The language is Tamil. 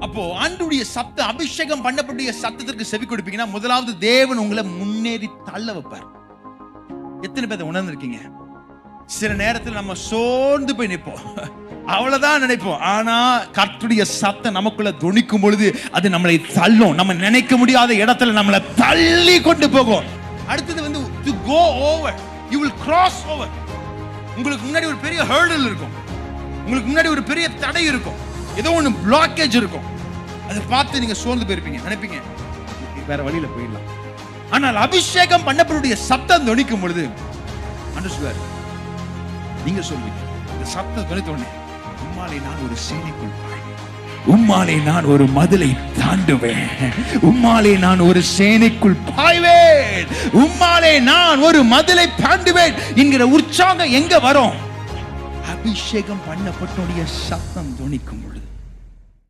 அப்போ ஆண்டவருடைய சத்தம், அபிஷேகம் பண்ணப்பட்ட சத்தத்திற்கு செவி கொடுப்பீங்கன்னா முதலாவது தேவன் உங்களை முன்னேறி தள்ள வைப்பார். எத்தனை பேர் உணர்ந்திருக்கீங்க? சில நேரத்தில் நம்ம சோர்ந்து போய் நிற்போம், அவ்வளவுதான் நினைப்போம். ஆனா கர்த்தருடைய சத்தம் நமக்குள்ள துணிக்கும் பொழுது அது நம்மளை தள்ளும். நம்ம நினைக்க முடியாத இடத்துல நம்மளை தள்ளி கொண்டு போகும். அடுத்தது வந்து to go over, you will cross over. உங்களுக்கு முன்னாடி ஒரு பெரிய ஹர்டில் இருக்கும், உங்களுக்கு முன்னாடி ஒரு பெரிய தடை இருக்கும், ஏதோ ஒன்று பிளாக்கேஜ் இருக்கும். அதை பார்த்து நீங்க சோர்ந்து போயிருப்பீங்க, நினைப்பீங்க வேற வழியில போயிடலாம். ஆனால் அபிஷேகம் பண்ணப்படைய சத்தம் துணிக்கும் பொழுது அண்டர்ஸ்டாண்ட், நீங்க சொல்வீங்க, இந்த சத்தம் துணித்தோடனே உம்மாலே நான் ஒரு சேனைக்குள் பாய்வேன், உம்மாலே நான் ஒரு மதிலை தாண்டுவேன், உம்மாலே நான் ஒரு சேனைக்குள் பாய்வேன், உம்மாலே நான் ஒரு மதிலை தாண்டுவேன் என்கிற உற்சாகம் எங்க வரும்? அபிஷேகம் பண்ணப்பட்டோடைய சத்தம் துணிக்கும் பொழுது.